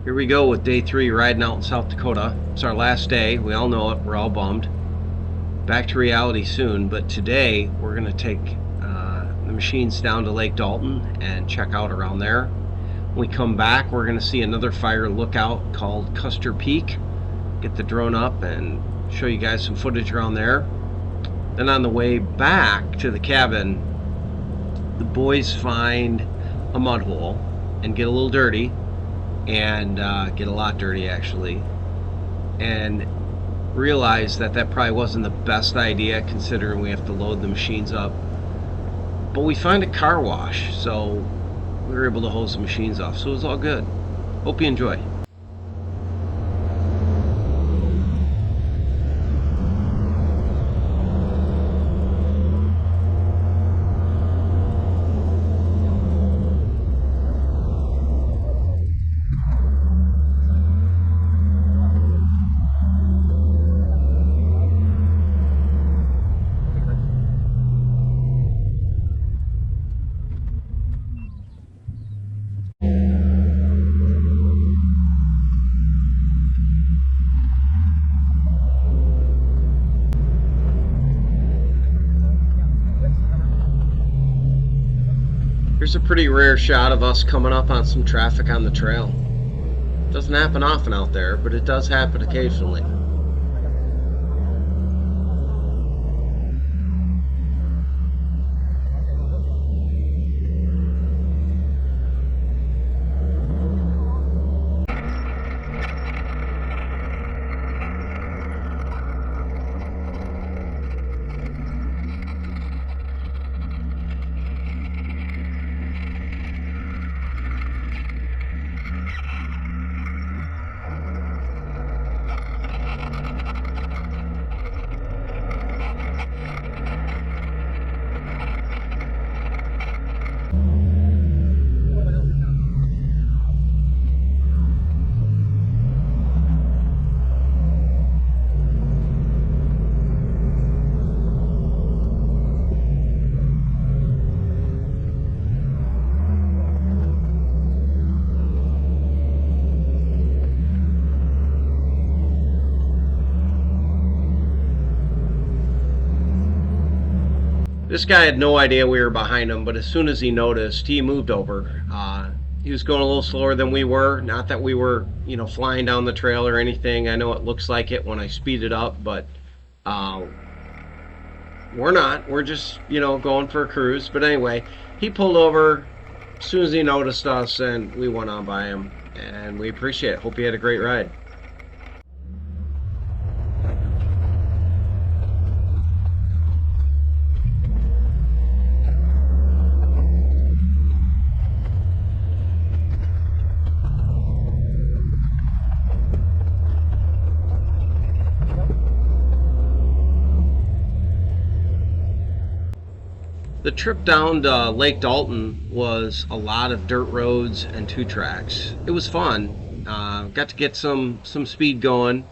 Here we go with day 3 riding out in South Dakota. It's our last day. We all know it. We're all bummed. Back to reality soon, but today we're going to take the machines down to Lake Dalton and check out around there. When we come back, we're going to see another fire lookout called Custer Peak. Get the drone up and show you guys some footage around there. Then on the way back to the cabin, the boys find a mud hole and get a little dirty, and get a lot dirty actually, and realize that probably wasn't the best idea considering we have to load the machines up. But we find a car wash, so we were able to hose the machines off, so it was all good. Hope you enjoy. Here's a pretty rare shot of us coming up on some traffic on the trail. Doesn't happen often out there, but it does happen occasionally. This guy had no idea we were behind him, but as soon as he noticed, he moved over. He was going a little slower than we were. Not that we were, flying down the trail or anything. I know it looks like it when I speed it up, but we're not. We're just, going for a cruise. But anyway, he pulled over as soon as he noticed us, and we went on by him. And we appreciate it. Hope you had a great ride. The trip down to Lake Dalton was a lot of dirt roads and 2 tracks. It was fun. Got to get some speed going,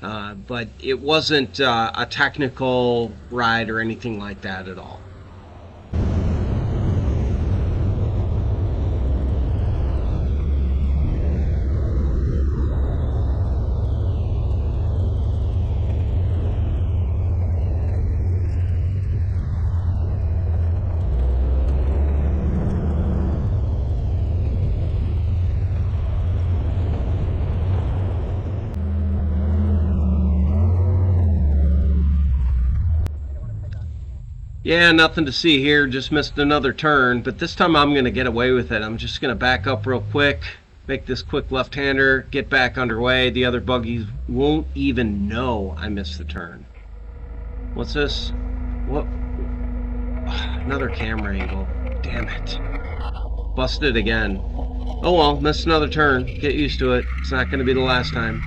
but it wasn't a technical ride or anything like that at all. Yeah, nothing to see here, just missed another turn, but this time I'm going to get away with it. I'm just going to back up real quick, make this quick left-hander, get back underway. The other buggies won't even know I missed the turn. What's this? What? Another camera angle. Damn it. Busted again. Oh well, missed another turn. Get used to it. It's not going to be the last time.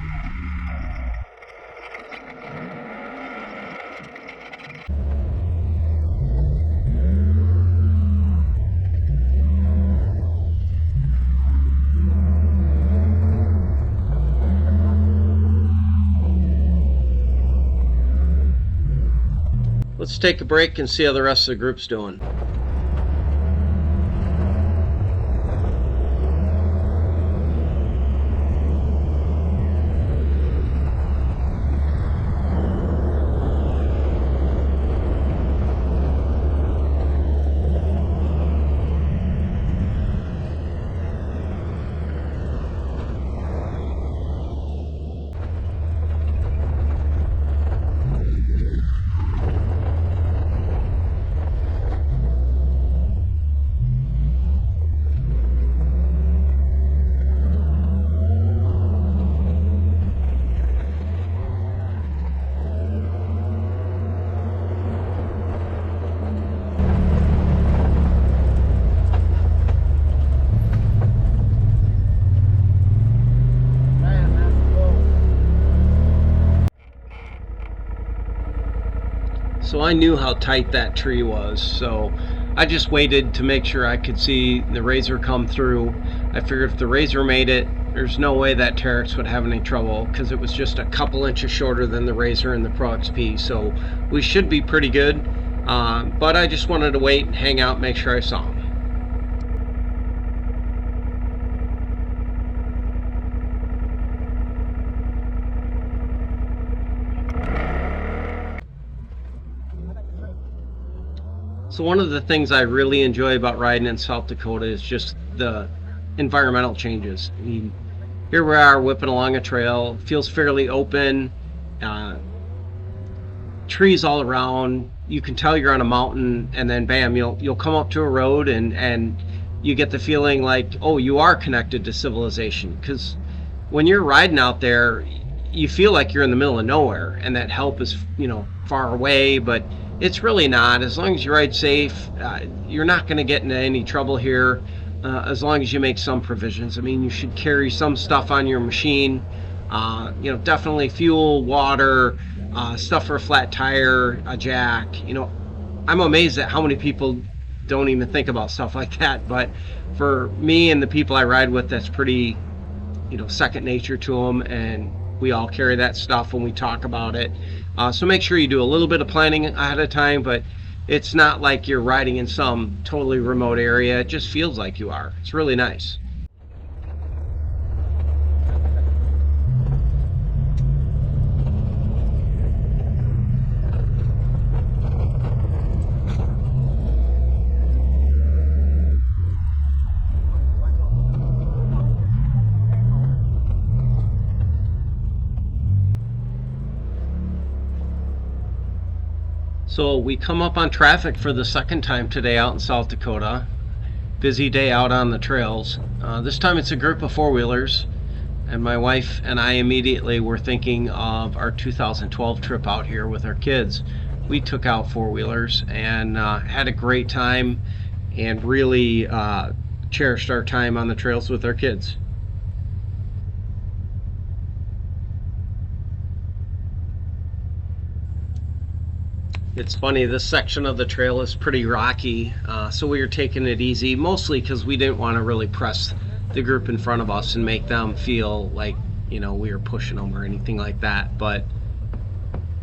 Let's take a break and see how the rest of the group's doing. So I knew how tight that tree was, so I just waited to make sure I could see the RZR come through. I figured if the RZR made it, there's no way that Teryx would have any trouble, because it was just a couple inches shorter than the RZR and the Pro XP, so we should be pretty good. But I just wanted to wait and hang out, make sure I saw him. So one of the things I really enjoy about riding in South Dakota is just the environmental changes. I mean, here we are whipping along a trail, feels fairly open, trees all around. You can tell you're on a mountain, and then bam, you'll come up to a road, and you get the feeling like, oh, you are connected to civilization. Because when you're riding out there, you feel like you're in the middle of nowhere, and that help is, you know, far away, but it's really not. As long as you ride safe, you're not going to get into any trouble here, as long as you make some provisions. I mean, you should carry some stuff on your machine, you know, definitely fuel, water, stuff for a flat tire, a jack. You know, I'm amazed at how many people don't even think about stuff like that, but for me and the people I ride with, that's pretty, you know, second nature to them, and we all carry that stuff when we talk about it. So make sure you do a little bit of planning ahead of time, but it's not like you're riding in some totally remote area. It just feels like you are. It's really nice. So we come up on traffic for the second time today out in South Dakota. Busy day out on the trails. This time it's a group of four-wheelers, and my wife and I immediately were thinking of our 2012 trip out here with our kids. We took out four-wheelers and had a great time, and really cherished our time on the trails with our kids. It's funny, this section of the trail is pretty rocky, so we were taking it easy, mostly because we didn't want to really press the group in front of us and make them feel like, you know, we were pushing them or anything like that. But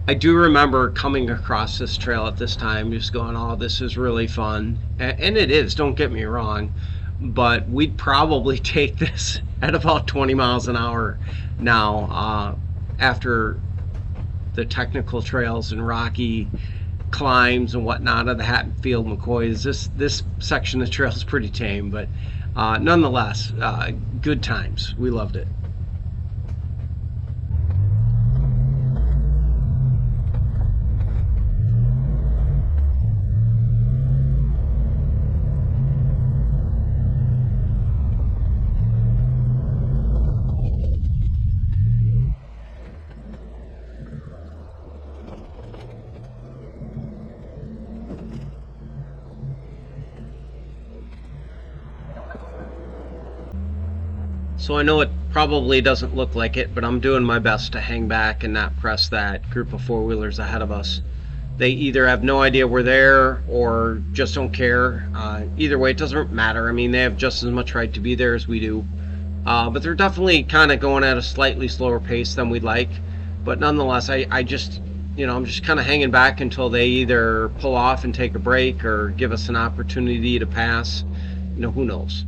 I do remember coming across this trail at this time, just going, oh, this is really fun. And it is, don't get me wrong, but we'd probably take this at about 20 miles an hour now, after the technical trails and rocky climbs and whatnot of the Hatfield McCoys. This section of trail is pretty tame, but nonetheless, good times. We loved it. So I know it probably doesn't look like it, but I'm doing my best to hang back and not press that group of four-wheelers ahead of us. They either have no idea we're there or just don't care. Either way, it doesn't matter. I mean, they have just as much right to be there as we do. But they're definitely kind of going at a slightly slower pace than we'd like. But nonetheless, I just, you know, I'm just kind of hanging back until they either pull off and take a break or give us an opportunity to pass. You know, who knows?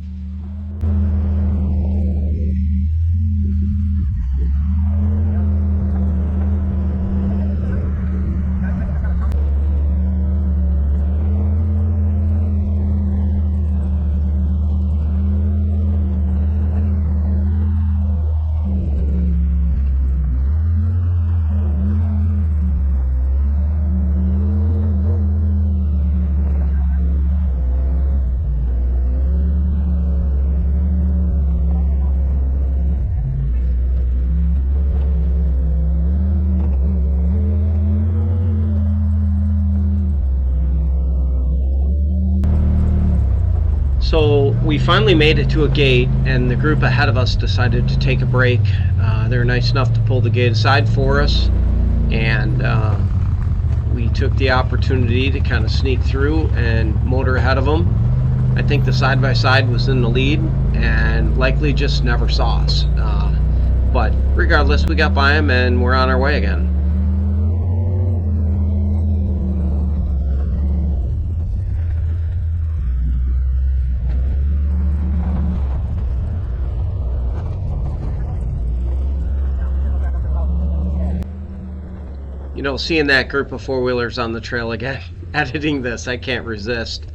So we finally made it to a gate, and the group ahead of us decided to take a break. They were nice enough to pull the gate aside for us, and we took the opportunity to kind of sneak through and motor ahead of them. I think the side-by-side was in the lead and likely just never saw us. But regardless, we got by them and we're on our way again. You know, seeing that group of four-wheelers on the trail again, editing this, I can't resist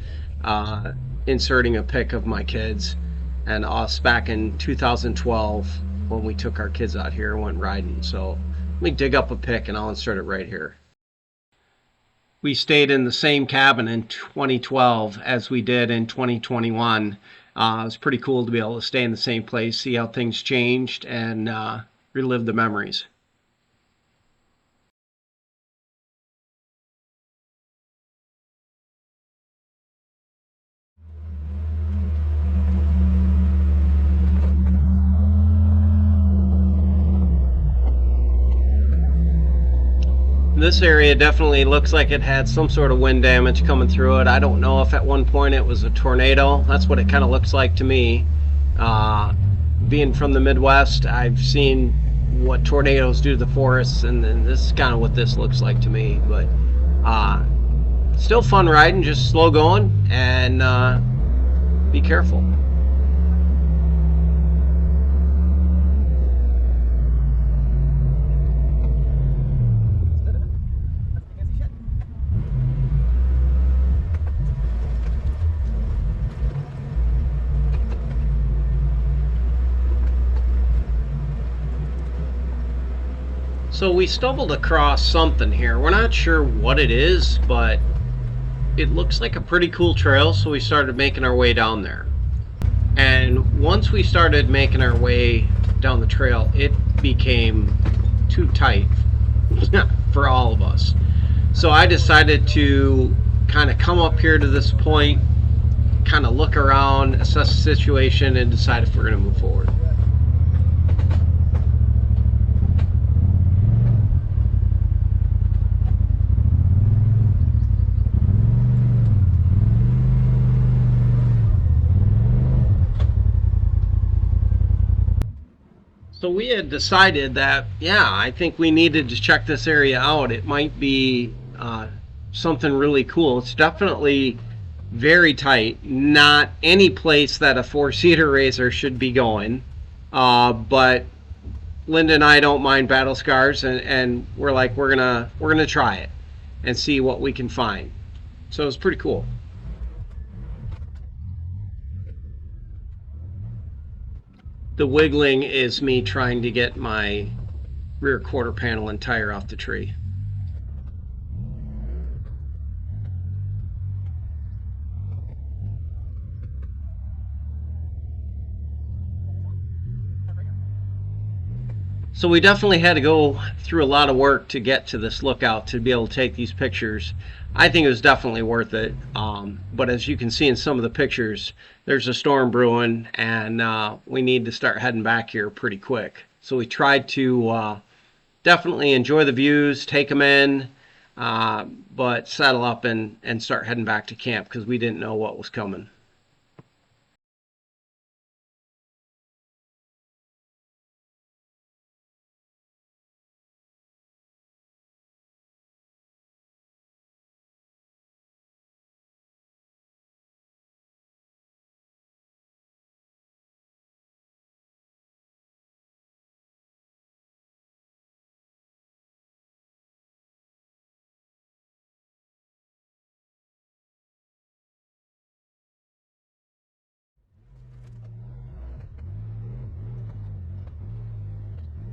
inserting a pic of my kids and us back in 2012 when we took our kids out here and went riding. So let me dig up a pic and I'll insert it right here. We stayed in the same cabin in 2012 as we did in 2021. It was pretty cool to be able to stay in the same place, see how things changed, and relive the memories. This area definitely looks like it had some sort of wind damage coming through it. I don't know if at one point it was a tornado. That's what it kind of looks like to me. Being from the Midwest, I've seen what tornadoes do to the forests, and this is kind of what this looks like to me. But still fun riding, just slow going and be careful. So we stumbled across something here. We're not sure what it is, but it looks like a pretty cool trail, so we started making our way down there. And once we started making our way down the trail, it became too tight for all of us. So I decided to kind of come up here to this point, kind of look around, assess the situation, and decide if we're going to move forward. So we had decided that, yeah, I think we needed to check this area out. It might be something really cool. It's definitely very tight. Not any place that a four-seater racer should be going. But Linda and I don't mind battle scars, and we're like, we're gonna try it and see what we can find. So it's pretty cool. The wiggling is me trying to get my rear quarter panel and tire off the tree. So we definitely had to go through a lot of work to get to this lookout to be able to take these pictures. I think it was definitely worth it. But as you can see in some of the pictures, there's a storm brewing, and we need to start heading back here pretty quick. So we tried to definitely enjoy the views, take them in, but saddle up and start heading back to camp because we didn't know what was coming.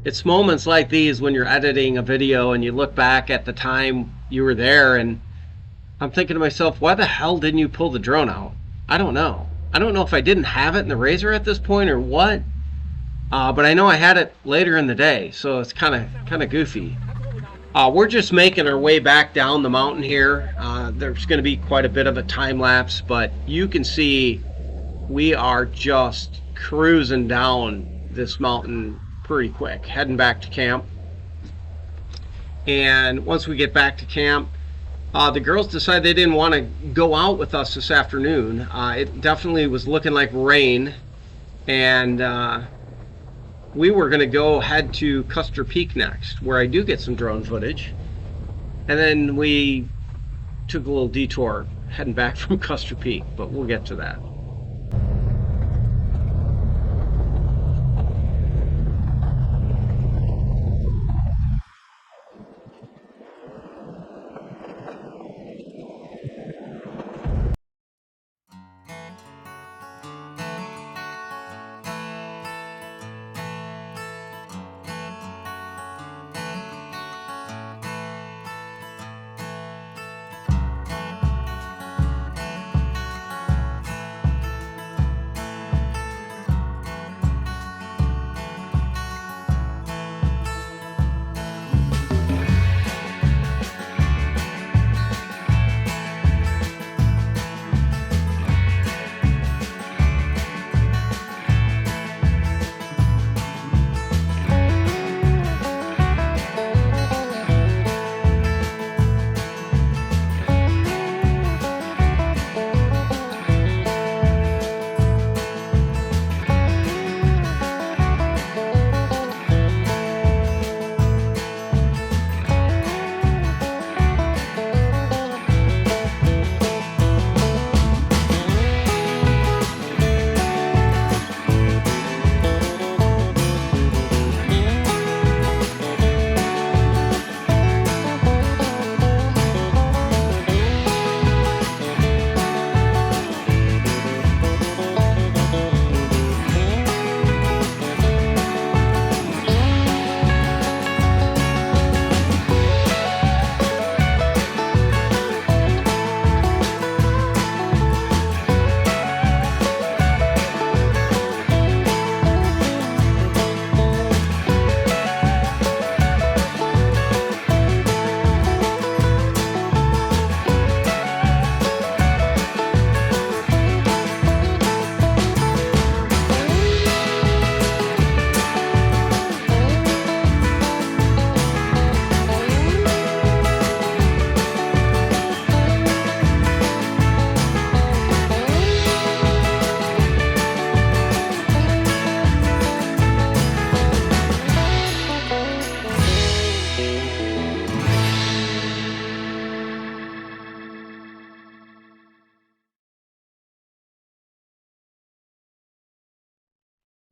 It's moments like these when you're editing a video and you look back at the time you were there, and I'm thinking to myself, why the hell didn't you pull the drone out? I don't know. I don't know if I didn't have it in the RZR at this point or what, but I know I had it later in the day, so it's kind of goofy. We're just making our way back down the mountain here. There's going to be quite a bit of a time lapse, but you can see we are just cruising down this mountain pretty quick, heading back to camp. And once we get back to camp, The girls decided they didn't want to go out with us this afternoon. It definitely was looking like rain, and we were going to go head to Custer Peak next, where I do get some drone footage. And then we took a little detour heading back from Custer Peak, but we'll get to that.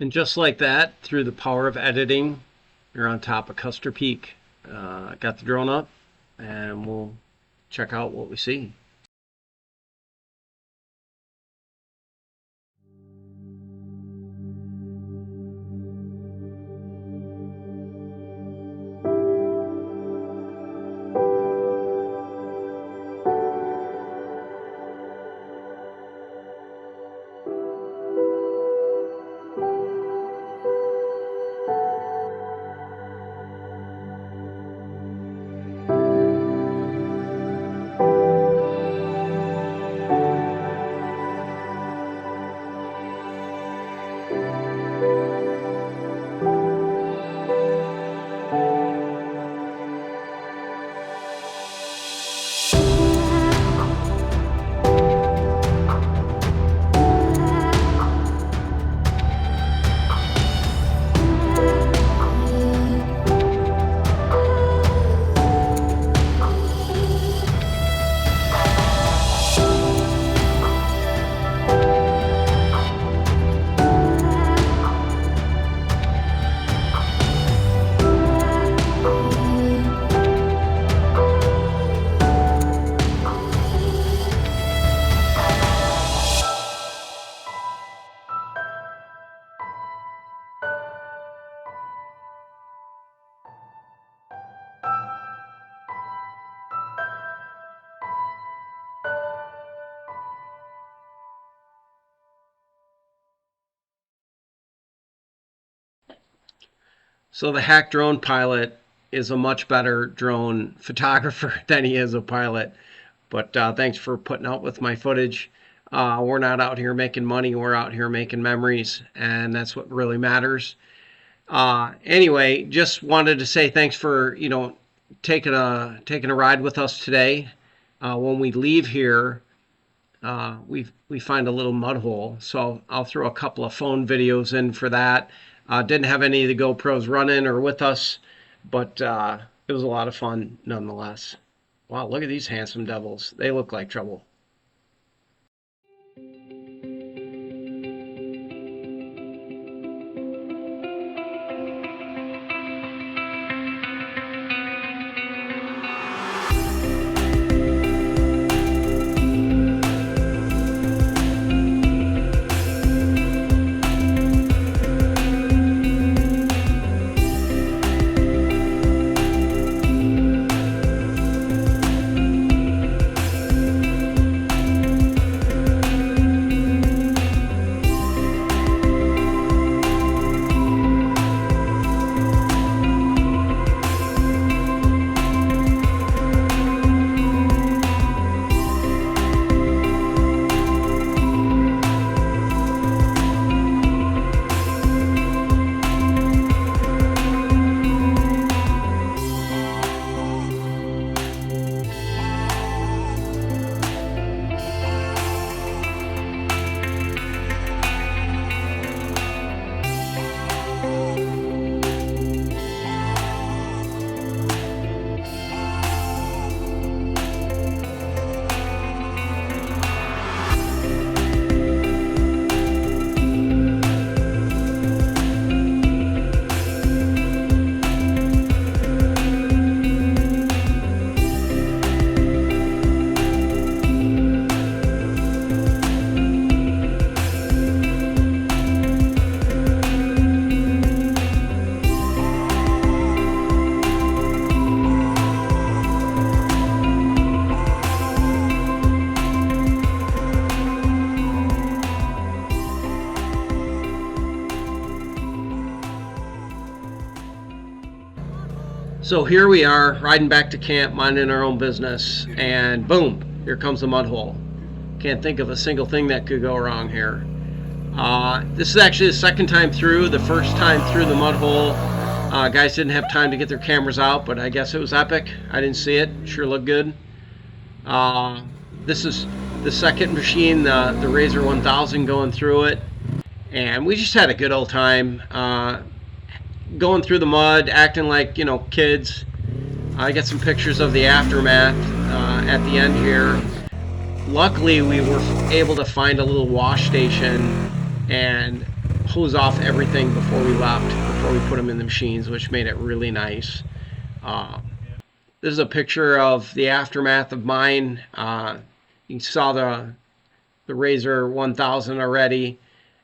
And just like that, through the power of editing, you're on top of Custer Peak. Got the drone up, and we'll check out what we see. So the hack drone pilot is a much better drone photographer than he is a pilot. But thanks for putting out with my footage. We're not out here making money. We're out here making memories, and that's what really matters. Anyway, just wanted to say thanks for taking a ride with us today. when we leave here, we find a little mud hole. So I'll throw a couple of phone videos in for that. Didn't have any of the GoPros running or with us, but it was a lot of fun nonetheless. Wow, look at these handsome devils. They look like trouble. So here we are, riding back to camp, minding our own business, and boom, here comes the mud hole. Can't think of a single thing that could go wrong here. This is actually the second time through. The first time through the mud hole, guys didn't have time to get their cameras out, but I guess it was epic. I didn't see it. Sure looked good. This is the second machine, the Rpmrsxs 1000 going through it, and we just had a good old time. Going through the mud, acting like, you know, kids. I got some pictures of the aftermath at the end here. Luckily, we were able to find a little wash station and hose off everything before we left, before we put them in the machines, which made it really nice. This is a picture of the aftermath of mine. You saw the Rpmrsxs 1000 already.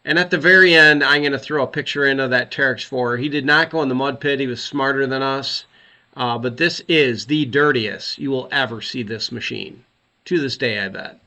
And at the very end, I'm going to throw a picture in of that Terex 4. He did not go in the mud pit. He was smarter than us. But this is the dirtiest you will ever see this machine. To this day, I bet.